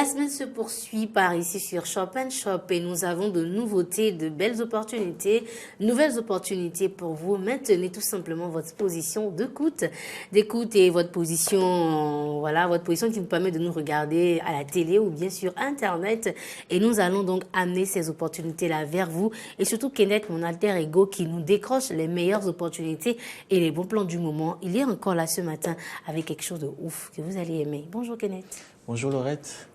La semaine se poursuit par ici sur Shop Shop et nous avons de nouveautés, de belles opportunités, nouvelles opportunités pour vous. Maintenez tout simplement votre position d'écoute et votre position, voilà, votre position qui vous permet de nous regarder à la télé ou bien sur Internet. Et nous allons donc amener ces opportunités-là vers vous et surtout Kenneth, mon alter ego, qui nous décroche les meilleures opportunités et les bons plans du moment. Il est encore là ce matin avec quelque chose de ouf que vous allez aimer. Bonjour Kenneth. Bonjour Laurette.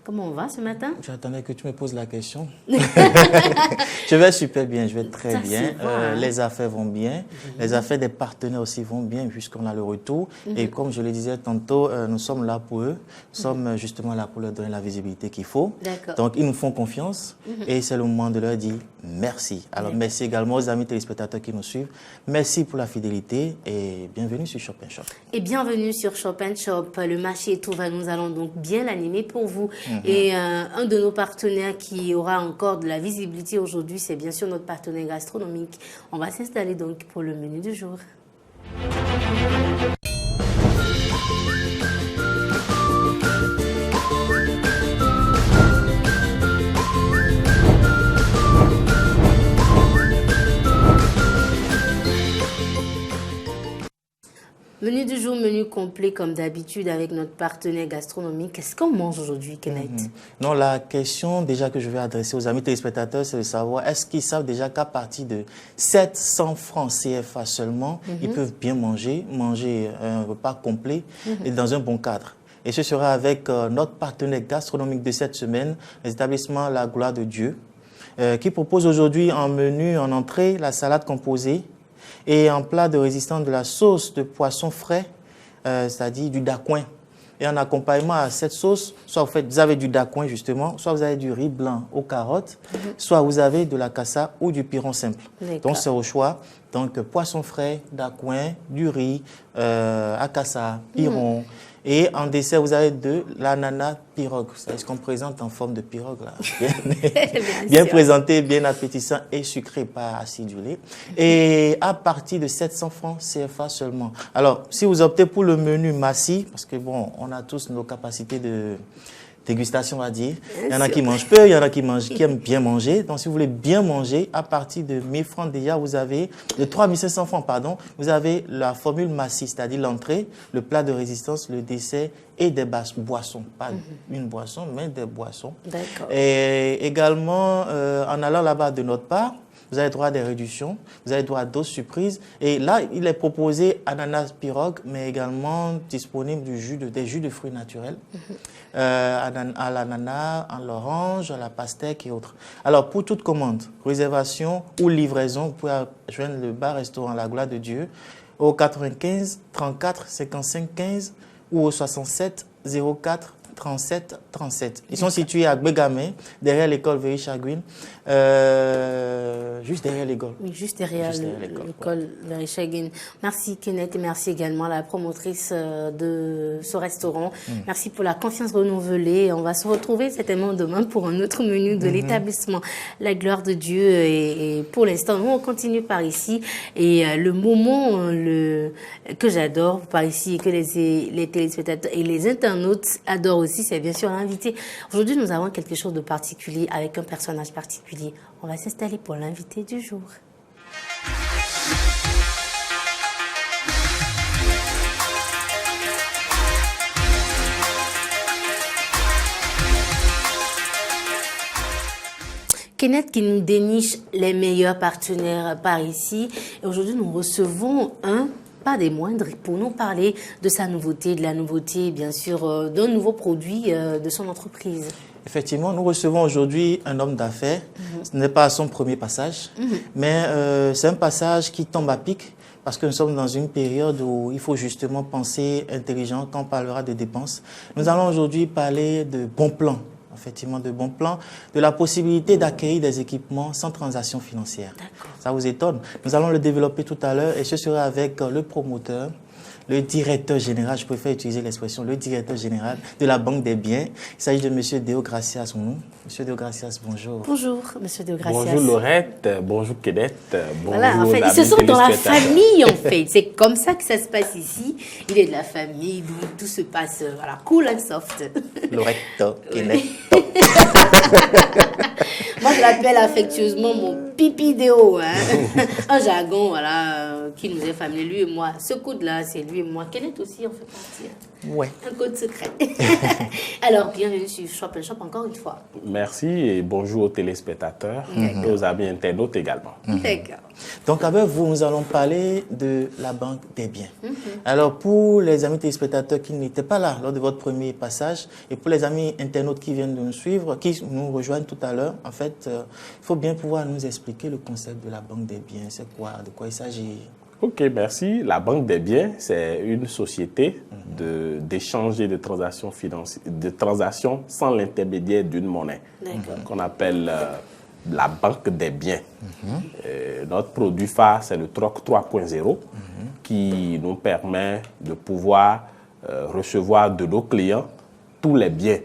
Comment on va ce matin? J'attendais que tu me poses la question. Je vais super bien, je vais très bien. Les affaires vont bien. Les affaires des partenaires aussi vont bien puisqu'on a le retour. Et comme je le disais tantôt, nous sommes là pour eux. Nous sommes justement là pour leur donner la visibilité qu'il faut. Donc, ils nous font confiance et c'est le moment de leur dire merci. Alors, merci également aux amis téléspectateurs qui nous suivent. Merci pour la fidélité et bienvenue sur Shop Shop. Et bienvenue sur Shop Shop. Le marché et tout va, nous allons donc bien l'animer pour vous. Et un de nos partenaires qui aura encore de la visibilité aujourd'hui, c'est bien sûr notre partenaire gastronomique. On va s'installer donc pour le menu du jour. Menu du jour, menu complet comme d'habitude avec notre partenaire gastronomique. Qu'est-ce qu'on mange aujourd'hui, Kenneth? Non, la question déjà que je vais adresser aux amis téléspectateurs, c'est de savoir est-ce qu'ils savent déjà qu'à partir de 700 francs CFA seulement, ils peuvent bien manger un repas complet et dans un bon cadre. Et ce sera avec notre partenaire gastronomique de cette semaine, l'établissement La Gloire de Dieu, qui propose aujourd'hui en menu, en entrée, la salade composée, et en plat de résistance de la sauce de poisson frais, c'est-à-dire du dacouin. Et en accompagnement à cette sauce, soit vous avez du dacouin justement, soit vous avez du riz blanc aux carottes, soit vous avez de la cassa ou du piron simple. Donc c'est au choix. Donc poisson frais, dacouin, du riz, akassa, piron. Et en dessert, vous avez de l'ananas pirogue. C'est ce qu'on présente en forme de pirogue, là. Bien présenté, bien appétissant et sucré, pas acidulé. Et à partir de 700 francs CFA seulement. Alors, si vous optez pour le menu Massi, parce que bon, on a tous nos capacités de dégustation, on va dire. Il y en a qui mangent peu, il y en a qui aiment bien manger. Donc, si vous voulez bien manger, à partir de 1000 francs déjà, vous avez, de 3500 francs, pardon, vous avez la formule Massi, c'est-à-dire l'entrée, le plat de résistance, le dessert et des boissons. Pas une boisson, mais des boissons. D'accord. Et également, en allant là-bas de notre part, vous avez droit à des réductions, vous avez droit à d'autres surprises. Et là, il est proposé ananas pirogue, mais également disponible des jus de fruits naturels, à l'ananas, à l'orange, à la pastèque et autres. Alors, pour toute commande, réservation ou livraison, vous pouvez joindre le bar-restaurant La Gloire de Dieu au 95 34 55 15 ou au 67 04 37 37. Ils sont situés à Bégamé, derrière l'école Véry-Chagouine, juste derrière l'école. Oui, juste derrière l'école Véry-Chagouine. Merci Kenneth et merci également à la promotrice de ce restaurant. Merci pour la confiance renouvelée. On va se retrouver certainement demain pour un autre menu de l'établissement La Gloire de Dieu. Et pour l'instant, nous on continue par ici. Et le moment que j'adore par ici et que les téléspectateurs et les internautes adorent aussi, c'est bien sûr l'invité. Aujourd'hui, nous avons quelque chose de particulier avec un personnage particulier. On va s'installer pour l'invité du jour. Kenneth qui nous déniche les meilleurs partenaires par ici. Et aujourd'hui, nous recevons pas des moindres, pour nous parler de sa nouveauté, de la nouveauté, bien sûr, d'un nouveau produit de son entreprise. Effectivement, nous recevons aujourd'hui un homme d'affaires. Ce n'est pas son premier passage, mais c'est un passage qui tombe à pic parce que nous sommes dans une période où il faut justement penser intelligent quand on parlera de dépenses. Nous allons aujourd'hui parler de bons plans. Effectivement, de bons plans, de la possibilité d'acquérir des équipements sans transaction financière. Ça vous étonne? Nous allons le développer tout à l'heure et ce sera avec le promoteur, le directeur général, je préfère utiliser l'expression, le directeur général de la Banque des Biens. Il s'agit de M. Deo Gracias, mon nom. M. Deo Gracias, bonjour. Bonjour, M. Deo Gracias. Bonjour Laurette, bonjour Kenneth, bonjour. Voilà, en fait, ils se sont dans la famille, en fait. C'est comme ça que ça se passe ici. Il est de la famille, d'où tout se passe, voilà, cool and soft. Loretto, Kenneth. Moi, je l'appelle affectueusement mon pipi Deo, hein. Un jargon, voilà, qui nous est familier, lui et moi. Ce coude-là, c'est lui et moi. Kenneth aussi en fait partie. Ouais. Un code secret. Alors, bienvenue sur Shop & Shop encore une fois. Merci et bonjour aux téléspectateurs et aux amis internautes également. D'accord. Donc, avec vous, nous allons parler de la Banque des Biens. Alors, pour les amis téléspectateurs qui n'étaient pas là lors de votre premier passage, et pour les amis internautes qui viennent de nous suivre, qui nous rejoignent tout à l'heure, en fait, il faut bien pouvoir nous expliquer le concept de la Banque des Biens. C'est quoi? De quoi il s'agit? Ok, merci. La Banque des Biens, c'est une société d'échange et de transactions financières, de transactions sans l'intermédiaire d'une monnaie, qu'on appelle la Banque des Biens. Notre produit phare, c'est le Troc 3.0, qui nous permet de pouvoir recevoir de nos clients tous les biens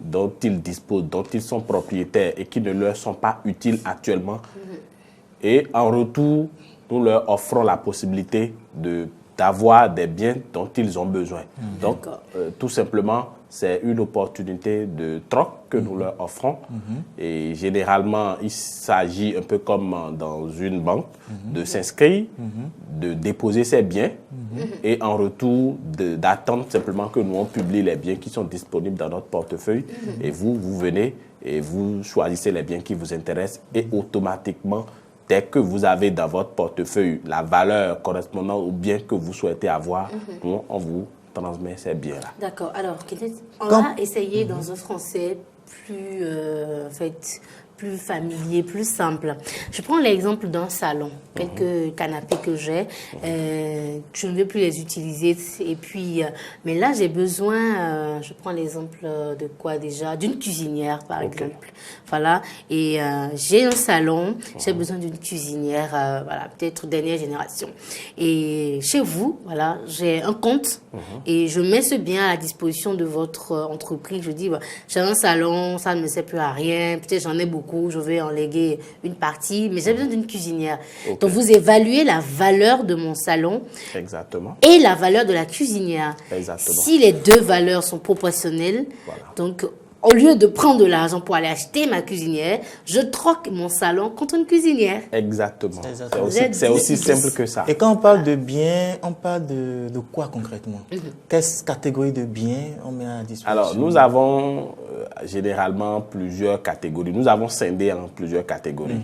dont ils disposent, dont ils sont propriétaires et qui ne leur sont pas utiles actuellement. Et en retour, nous leur offrons la possibilité d'avoir des biens dont ils ont besoin. Donc, tout simplement, c'est une opportunité de troc que nous leur offrons. Et généralement, il s'agit un peu comme dans une banque, de s'inscrire, de déposer ses biens et en retour d'attendre simplement que nous on publie les biens qui sont disponibles dans notre portefeuille. Et vous venez et vous choisissez les biens qui vous intéressent et automatiquement, dès que vous avez dans votre portefeuille la valeur correspondant au bien que vous souhaitez avoir, nous, on vous transmet ces biens-là. D'accord. Alors, on va essayer dans un français plus, plus familier, plus simple. Je prends l'exemple d'un salon, quelques canapés que j'ai. Je ne vais plus les utiliser. Et puis, mais là, j'ai besoin, je prends l'exemple de quoi déjà? D'une cuisinière, par exemple. Voilà. Et j'ai un salon, j'ai besoin d'une cuisinière, voilà, peut-être dernière génération. Et chez vous, voilà, j'ai un compte et je mets ce bien à la disposition de votre entreprise. Je dis, bah, j'ai un salon, ça ne me sert plus à rien. Peut-être j'en ai beaucoup. Je vais en léguer une partie, mais j'ai besoin d'une cuisinière. Donc, vous évaluez la valeur de mon salon. Exactement. Et la valeur de la cuisinière. Exactement. Si les deux valeurs sont proportionnelles, donc, au lieu de prendre de l'argent pour aller acheter ma cuisinière, je troque mon salon contre une cuisinière. Exactement. C'est aussi simple que ça. Et quand on parle de biens, on parle de quoi concrètement? Quelle catégorie de biens on met à disposition? Alors, nous avons généralement plusieurs catégories. Nous avons scindé en plusieurs catégories.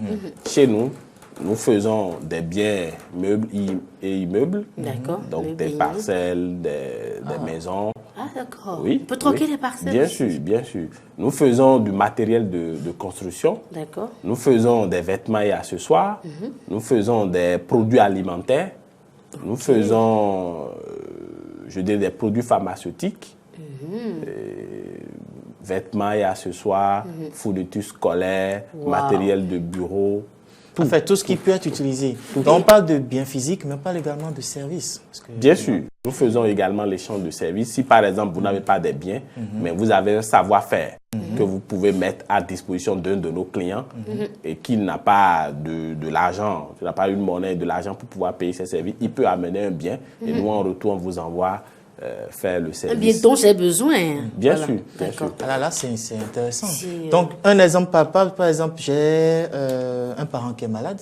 Chez nous, nous faisons des biens meubles et immeubles. D'accord. Donc, des parcelles, des maisons. Ah, d'accord. Oui, on peut troquer les parcelles? Bien sûr, bien sûr. Nous faisons du matériel de construction. D'accord. Nous faisons des vêtements et accessoires. Nous faisons des produits alimentaires. Nous faisons, je dirais, des produits pharmaceutiques. Vêtements et accessoires, fournitures scolaires, matériel de bureau. En fait, tout ce qui peut être utilisé. Donc, on parle de biens physiques, mais on parle également de services. Bien sûr. Nous faisons également l'échange de services. Si, par exemple, vous n'avez pas des biens, mais vous avez un savoir-faire que vous pouvez mettre à disposition d'un de nos clients et qu'il n'a pas de l'argent, qu'il n'a pas une monnaie, de l'argent pour pouvoir payer ses services, il peut amener un bien et nous, en retour, on vous envoie faire le service. Un bien dont j'ai besoin. Bien sûr. Bien sûr. Alors là, c'est intéressant. Donc, un exemple palpable, par exemple, j'ai un parent qui est malade.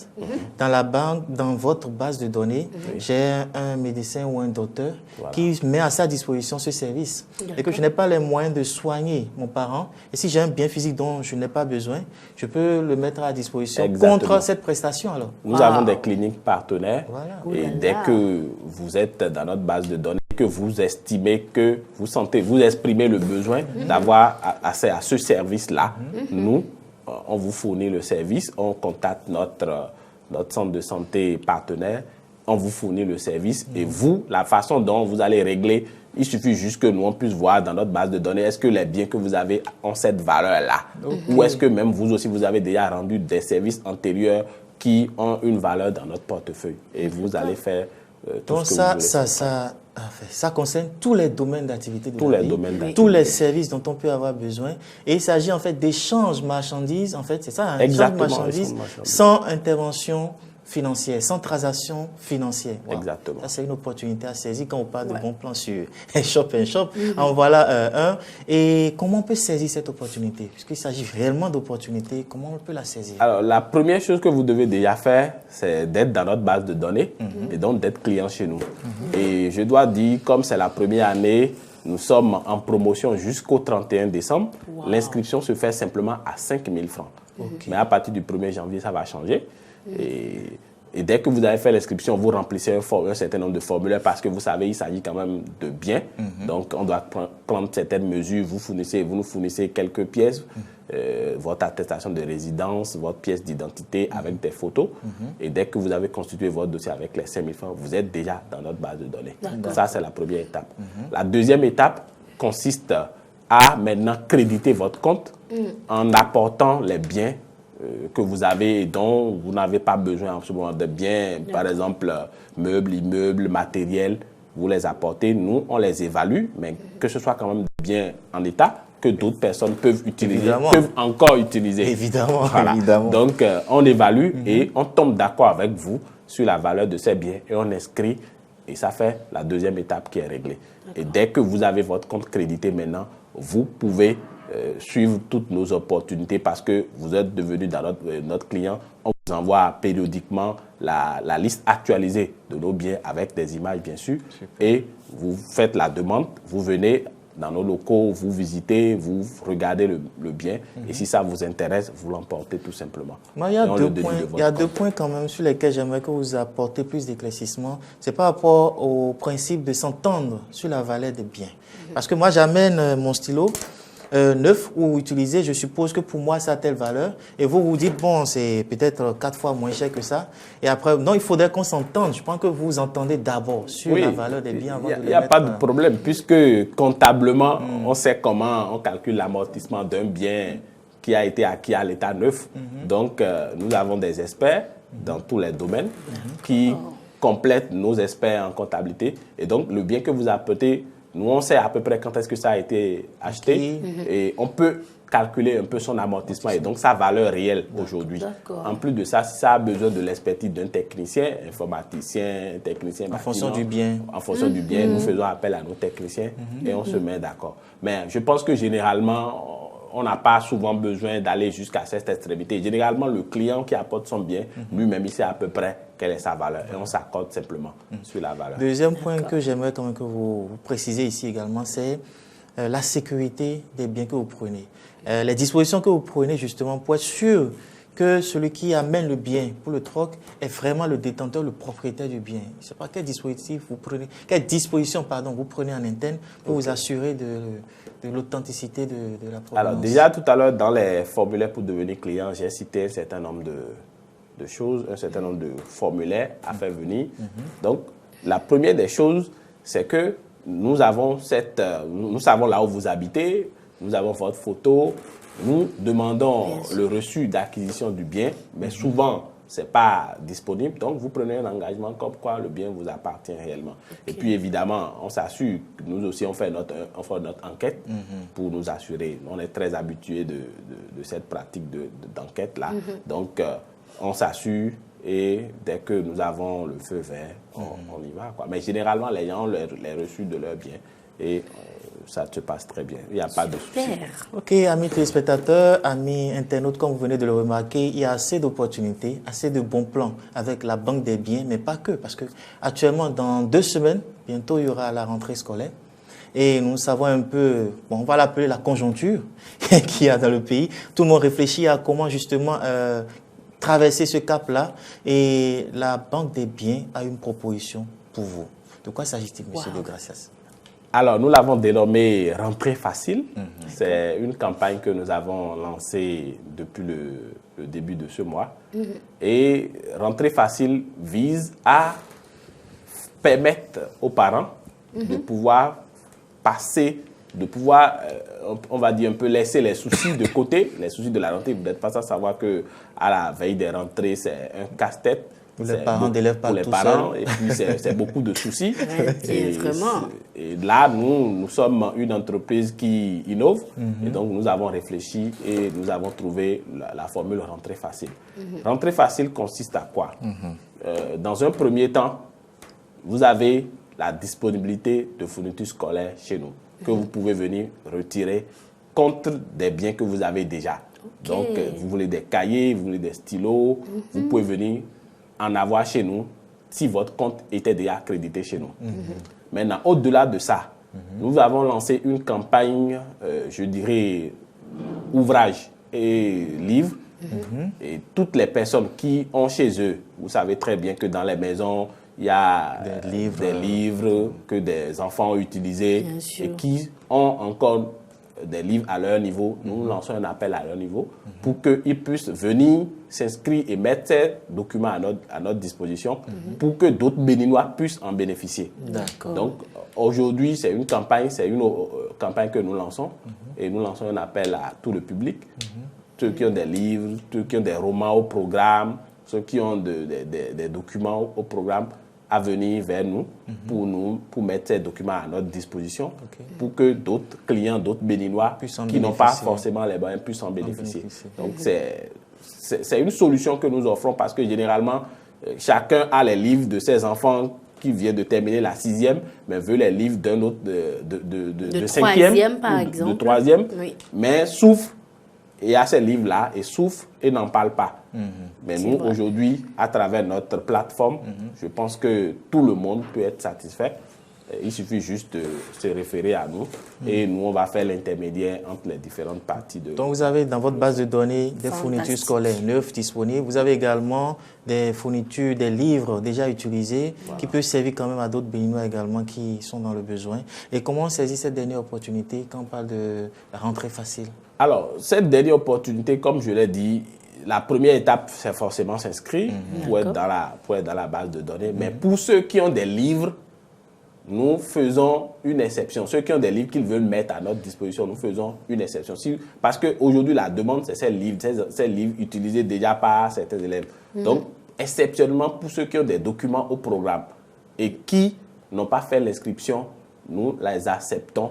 Dans la banque, dans votre base de données, j'ai un médecin ou un docteur qui met à sa disposition ce service. Et que je n'ai pas les moyens de soigner mon parent. Et si j'ai un bien physique dont je n'ai pas besoin, je peux le mettre à disposition contre cette prestation. Alors. Nous avons des cliniques partenaires. Et dès que vous êtes dans notre base de données, que vous estimez que vous exprimez le besoin d'avoir accès à ce service-là, nous, on vous fournit le service, on contacte notre centre de santé partenaire, on vous fournit le service et vous, la façon dont vous allez régler, il suffit juste que nous, on puisse voir dans notre base de données, est-ce que les biens que vous avez ont cette valeur-là? Ou est-ce que même vous aussi, vous avez déjà rendu des services antérieurs qui ont une valeur dans notre portefeuille et vous allez faire tout donc ce que vous voulez. Ça concerne tous les domaines d'activité de Tous la les vie, domaines d'activité. tous les services dont on peut avoir besoin. Et il s'agit en fait d'échanges marchandises, en fait, c'est ça, Exactement, échanges marchandises échange marchandises. sans intervention financière, sans transaction financière. Wow. Exactement. Ça, c'est une opportunité à saisir quand on parle de bons plans sur Shop & Shop. En voilà un. Et comment on peut saisir cette opportunité? Puisqu'il s'agit réellement d'opportunités, comment on peut la saisir? Alors, la première chose que vous devez déjà faire, c'est d'être dans notre base de données et donc d'être client chez nous. Et je dois dire, comme c'est la première année, nous sommes en promotion jusqu'au 31 décembre. Wow. L'inscription se fait simplement à 5 000 francs. Mais à partir du 1er janvier, ça va changer. Et dès que vous avez fait l'inscription, vous remplissez un certain nombre de formulaires parce que vous savez, il s'agit quand même de biens. Donc, on doit prendre certaines mesures. Vous nous fournissez quelques pièces, votre attestation de résidence, votre pièce d'identité avec des photos. Et dès que vous avez constitué votre dossier avec les 5 000 francs, vous êtes déjà dans notre base de données. Ça, c'est la première étape. La deuxième étape consiste à maintenant créditer votre compte en apportant les biens que vous avez et dont vous n'avez pas besoin en ce moment de biens, par exemple meubles, immeubles, matériels, vous les apportez, nous on les évalue, mais que ce soit quand même des biens en état que d'autres personnes peuvent utiliser, peuvent encore utiliser. Évidemment, voilà. Évidemment. Donc on évalue et on tombe d'accord avec vous sur la valeur de ces biens et on inscrit et ça fait la deuxième étape qui est réglée. Et dès que vous avez votre compte crédité maintenant, vous pouvez suivre toutes nos opportunités parce que vous êtes devenu dans notre client. On vous envoie périodiquement la liste actualisée de nos biens avec des images, bien sûr. Super. Et vous faites la demande, vous venez dans nos locaux, vous visitez, vous regardez le bien. Et si ça vous intéresse, vous l'emportez tout simplement. Moi, il y a deux points quand même sur lesquels j'aimerais que vous apportez plus d'éclaircissement. C'est par rapport au principe de s'entendre sur la valeur des biens. Parce que moi, j'amène mon stylo neuf ou utilisé, je suppose que pour moi, ça a telle valeur. Et vous vous dites, bon, c'est peut-être 4 fois moins cher que ça. Et après, non, il faudrait qu'on s'entende. Je pense que vous vous entendez d'abord sur la valeur des biens. Il n'y a pas de problème, puisque comptablement, on sait comment on calcule l'amortissement d'un bien qui a été acquis à l'état neuf. Donc, nous avons des experts dans tous les domaines qui complètent nos experts en comptabilité. Et donc, le bien que vous apportez, nous, on sait à peu près quand est-ce que ça a été acheté et on peut calculer un peu son amortissement et donc sa valeur réelle aujourd'hui. En plus de ça, si ça a besoin de l'expertise d'un technicien, informaticien, technicien bâtiment, en fonction du bien. En fonction du bien, nous faisons appel à nos techniciens et on se met d'accord. Mais je pense que généralement, on n'a pas souvent besoin d'aller jusqu'à cette extrémité. Généralement, le client qui apporte son bien, lui-même, il sait à peu près quelle est sa valeur. Et on s'accorde simplement sur la valeur. Deuxième point que j'aimerais quand même que vous précisez ici également, c'est la sécurité des biens que vous prenez. Les dispositions que vous prenez justement pour être sûr que celui qui amène le bien pour le troc est vraiment le détenteur, le propriétaire du bien. Je ne sais pas quel dispositif vous prenez, quelle disposition vous prenez en interne pour vous assurer de l'authenticité de la provenance. Alors déjà tout à l'heure dans les formulaires pour devenir client, j'ai cité un certain nombre de choses, un certain nombre de formulaires à faire venir. Donc la première des choses, c'est que nous savons là où vous habitez, nous avons votre photo. Nous demandons le reçu d'acquisition du bien, mais souvent, ce n'est pas disponible. Donc, vous prenez un engagement comme quoi le bien vous appartient réellement. Et puis, évidemment, on s'assure, nous aussi, on fait notre enquête pour nous assurer. On est très habitués de cette pratique d'enquête-là. Donc, on s'assure et dès que nous avons le feu vert, on y va, quoi. Mais généralement, les gens ont les reçus de leurs biens et ça se passe très bien. Il n'y a pas de souci. Ok, amis téléspectateurs, amis internautes, comme vous venez de le remarquer, il y a assez d'opportunités, assez de bons plans avec la Banque des biens, mais pas que, parce que actuellement, dans 2 semaines, bientôt, il y aura la rentrée scolaire. Et nous savons un peu, on va l'appeler la conjoncture qu'il y a dans le pays. Tout le monde réfléchit à comment justement traverser ce cap-là. Et la Banque des biens a une proposition pour vous. De quoi s'agit-il, monsieur de Gracias? Alors, nous l'avons dénommé Rentrée facile. C'est une campagne que nous avons lancée depuis le début de ce mois. Et Rentrée facile vise à permettre aux parents de pouvoir passer, on va dire un peu laisser les soucis de côté, les soucis de la rentrée. Vous n'êtes pas sans savoir qu'à la veille des rentrées, c'est un casse-tête. Pour les parents d'élèves pas pour les tout parents, seuls. et puis c'est beaucoup de soucis. Vraiment. Et là, nous sommes une entreprise qui innove, et donc nous avons réfléchi et nous avons trouvé la formule rentrée facile. Rentrée facile consiste à quoi? Dans un premier temps, vous avez la disponibilité de fournitures scolaires chez nous, que vous pouvez venir retirer contre des biens que vous avez déjà. Donc, vous voulez des cahiers, vous voulez des stylos, vous pouvez venir en avoir chez nous si votre compte était déjà accrédité chez nous. Maintenant, au-delà de ça, nous avons lancé une campagne, je dirais, ouvrage et livres. Et toutes les personnes qui ont chez eux, vous savez très bien que dans les maisons, il y a des livres que des enfants ont utilisés et qui ont encore des livres à leur niveau. Nous lançons un appel à leur niveau pour qu'ils puissent venir s'inscrire et mettre ces documents à notre disposition pour que d'autres Béninois puissent en bénéficier. Donc, aujourd'hui, c'est une campagne que nous lançons et nous lançons un appel à tout le public. Ceux qui ont des livres, ceux qui ont des romans au programme, ceux qui ont des documents au programme, à venir vers nous pour mettre ces documents à notre disposition pour que d'autres clients, d'autres Béninois qui n'ont pas forcément les moyens puissent en bénéficier. Donc, c'est une solution que nous offrons parce que généralement, chacun a les livres de ses enfants qui vient de terminer la 6e, mais veut les livres d'un autre de 5e, par exemple. De 3e, mais souffre et a ces livres-là et souffre et n'en parle pas. Mais nous, aujourd'hui, à travers notre plateforme, je pense que tout le monde peut être satisfait. Il suffit juste de se référer à nous et nous, on va faire l'intermédiaire entre les différentes parties. Donc, vous avez dans votre base de données des fournitures scolaires neuves disponibles. Vous avez également des fournitures, des livres déjà utilisés qui peuvent servir quand même à d'autres Béninois également qui sont dans le besoin. Et comment on saisit cette dernière opportunité quand on parle de la rentrée facile? Alors, cette dernière opportunité, comme je l'ai dit, la première étape, c'est forcément s'inscrire pour être dans la base de données. Mais pour ceux qui ont des livres, nous faisons une exception. Ceux qui ont des livres qu'ils veulent mettre à notre disposition, nous faisons une exception. Parce qu'aujourd'hui, la demande, c'est ces livres utilisés déjà par certains élèves. Donc, exceptionnellement, pour ceux qui ont des documents au programme et qui n'ont pas fait l'inscription, nous les acceptons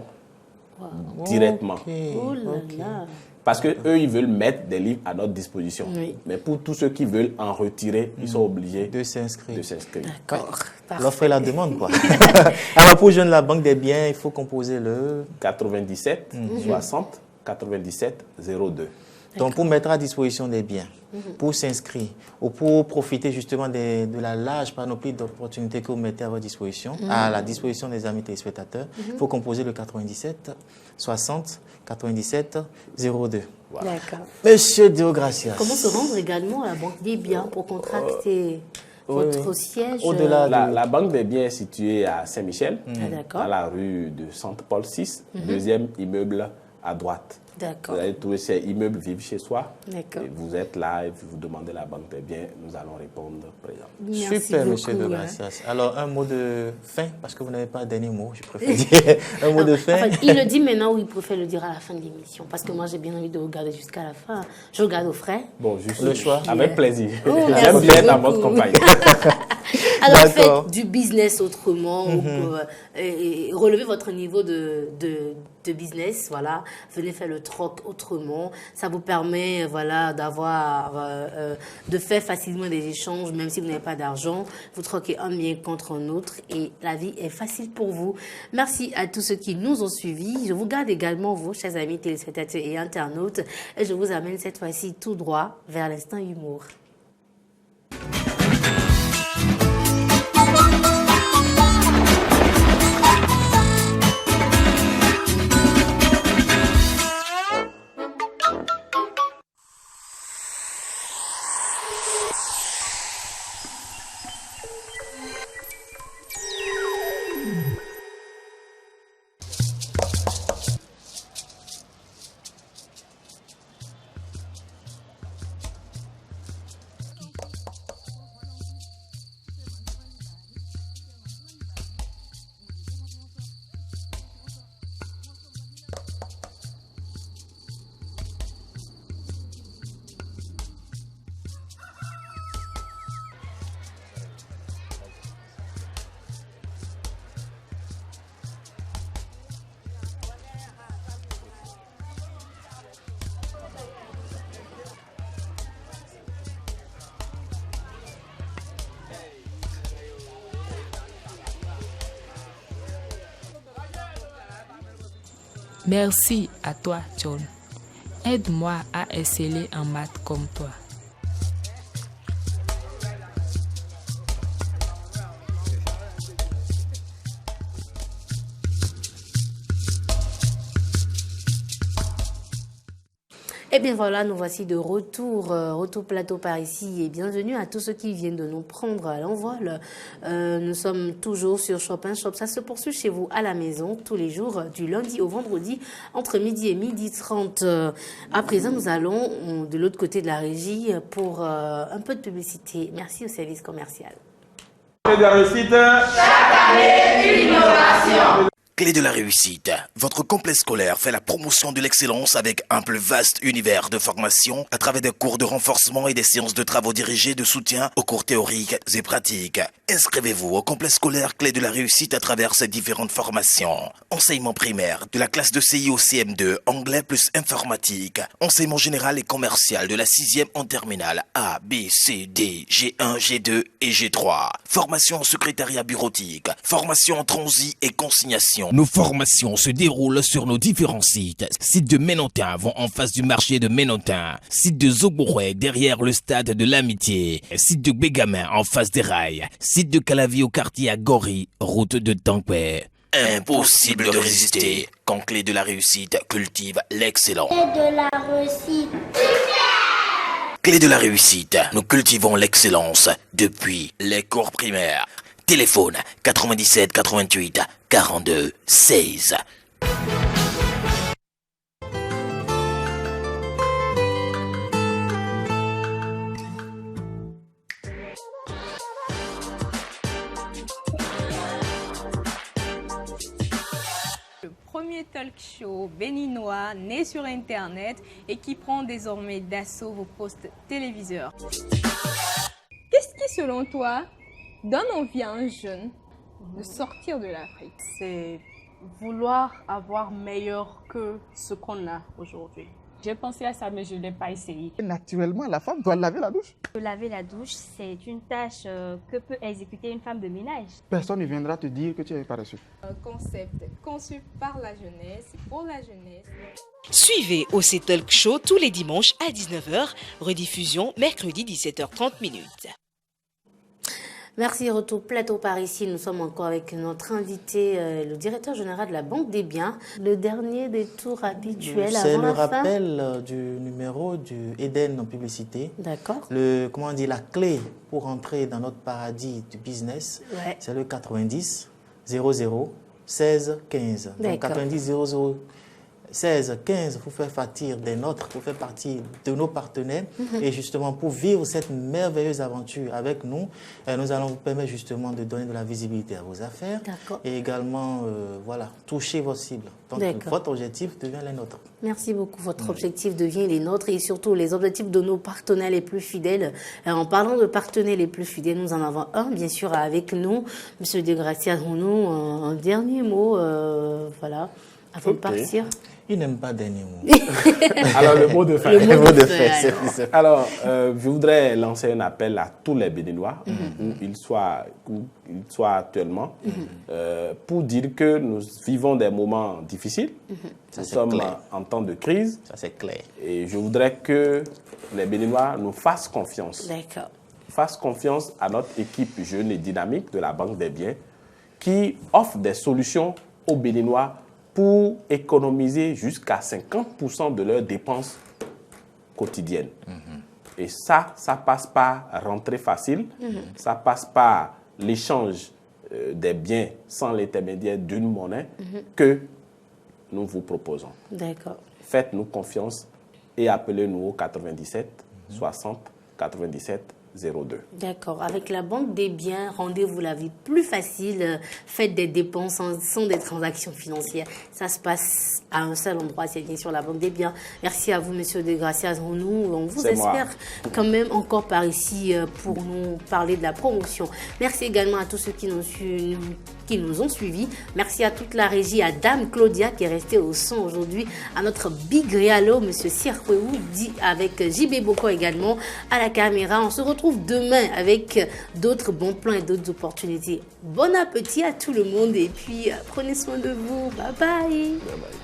directement. Oh là là. Parce qu'eux, ils veulent mettre des livres à notre disposition. Mais pour tous ceux qui veulent en retirer, ils sont obligés de s'inscrire. D'accord. L'offre et la demande, quoi. Alors, pour joindre la Banque des biens, il faut composer le 97 60 97 02. Donc, pour mettre à disposition des biens, pour s'inscrire ou pour profiter justement de la large panoplie d'opportunités que vous mettez à votre disposition, à la disposition des amis téléspectateurs, il faut composer le 97 60 97 02. Voilà. D'accord. Monsieur Deogracias. Comment se rendre également à la Banque des biens pour contracter votre siège? Au-delà La Banque des biens est située à Saint-Michel, D'accord. dans la rue de Saint-Paul 6, deuxième immeuble à droite. D'accord. Vous allez trouver ces immeubles Vivre chez soi. D'accord. Et vous êtes là et vous demandez la Banque des biens, nous allons répondre présent. Merci Super, beaucoup, monsieur Deogracias. Alors, un mot de fin, parce que vous n'avez pas de dernier mot, je préfère dire un mot de fin. En fait, il le dit maintenant ou il préfère le dire à la fin de l'émission? Parce que moi, j'ai bien envie de regarder jusqu'à la fin. Je regarde au frais. Bon, juste le choix. Avec plaisir. Oh, J'aime merci bien être à beaucoup. votre compagnie. Alors, D'accord. faites du business autrement, et relevez votre niveau de business, voilà. Venez faire le troc autrement. Ça vous permet, voilà, de faire facilement des échanges, même si vous n'avez pas d'argent. Vous troquez un bien contre un autre et la vie est facile pour vous. Merci à tous ceux qui nous ont suivis. Je vous garde également, vous, chers amis téléspectateurs et internautes, et je vous amène cette fois-ci tout droit vers l'instant humour. Merci à toi, John. Aide-moi à exceller en maths comme toi. Eh bien voilà, nous voici de retour, retour plateau par ici et bienvenue à tous ceux qui viennent de nous prendre à l'envol. Nous sommes toujours sur Shop & Shop, ça se poursuit chez vous à la maison tous les jours du lundi au vendredi entre midi et midi 30. À présent, nous allons de l'autre côté de la régie pour un peu de publicité. Merci au service commercial. Clé de la réussite. Chaque année, une innovation. Clé de la réussite. Votre complexe scolaire fait la promotion de l'excellence avec un plus vaste univers de formation à travers des cours de renforcement et des séances de travaux dirigés de soutien aux cours théoriques et pratiques. Inscrivez-vous au complexe scolaire Clé de la réussite à travers ces différentes formations. Enseignement primaire de la classe de CI au CM2, anglais plus informatique. Enseignement général et commercial de la 6e en terminale A, B, C, D, G1, G2 et G3. Formation en secrétariat bureautique. Formation en transit et consignation. Nos formations se déroulent sur nos différents sites. Site de Ménontin, en face du marché de Ménontin. Site de Zogouré, derrière le stade de l'Amitié. Site de Bégamin, en face des rails. Site de Calavi au quartier à Gori, route de Tankwe. Impossible de résister quand Clé de la réussite cultive l'excellence. Clé de la réussite. Clé de la réussite, nous cultivons l'excellence depuis les cours primaires. Téléphone 97 88 42 16. Le premier talk show béninois né sur Internet et qui prend désormais d'assaut vos postes téléviseurs. Qu'est-ce qui, selon toi, donne envie à un jeune de sortir de l'Afrique? C'est vouloir avoir meilleur que ce qu'on a aujourd'hui. J'ai pensé à ça, mais je ne l'ai pas essayé. Naturellement, la femme doit laver la douche. Laver la douche, c'est une tâche que peut exécuter une femme de ménage. Personne ne viendra te dire que tu es paresseux. Un concept conçu par la jeunesse, pour la jeunesse. Suivez OC Talk Show tous les dimanches à 19h, rediffusion mercredi 17h30. Merci, retour plateau par ici. Nous sommes encore avec notre invité, le directeur général de la Banque des Biens. Le dernier des tours habituels avant la fin. C'est le rappel du numéro du Eden en publicité. D'accord. Comment on dit, la clé pour entrer dans notre paradis du business, ouais. C'est le 90 00 16 15. Donc 90 00 16, 15 pour faire partie des nôtres, pour faire partie de nos partenaires. Et justement, pour vivre cette merveilleuse aventure avec nous, nous allons vous permettre justement de donner de la visibilité à vos affaires. Et également, voilà, toucher vos cibles. Donc, votre objectif devient les nôtres. Merci beaucoup. Votre objectif devient les nôtres et surtout les objectifs de nos partenaires les plus fidèles. En parlant de partenaires les plus fidèles, nous en avons un, bien sûr, avec nous. Monsieur Degracia, un dernier mot, voilà, avant de partir. Il n'aime pas dernier mot. Alors, le mot de fin. Le mot de fin. Alors, je voudrais lancer un appel à tous les Béninois, où ils soient actuellement, pour dire que nous vivons des moments difficiles. Nous sommes en temps de crise. Ça, c'est clair. Et je voudrais que les Béninois nous fassent confiance. D'accord. Fassent confiance à notre équipe jeune et dynamique de la Banque des Biens qui offre des solutions aux Béninois pour économiser jusqu'à 50% de leurs dépenses quotidiennes. Et ça passe par rentrer facile, ça passe par l'échange des biens sans l'intermédiaire d'une monnaie que nous vous proposons. D'accord. Faites-nous confiance et appelez-nous au 97 60 97 02. D'accord. Avec la Banque des Biens, rendez-vous la vie plus facile. Faites des dépenses sans des transactions financières. Ça se passe à un seul endroit, c'est bien sûr la Banque des Biens. Merci à vous, monsieur Degracia. On vous espère quand même encore par ici pour nous parler de la promotion. Merci également à tous ceux qui nous ont suivis. Merci à toute la régie, à Dame Claudia qui est restée au son aujourd'hui, à notre Big Réalo, monsieur Sirkwewou, dit avec JB Boko également à la caméra. On se retrouve demain avec d'autres bons plans et d'autres opportunités. Bon appétit à tout le monde et puis prenez soin de vous. Bye bye. Bye bye.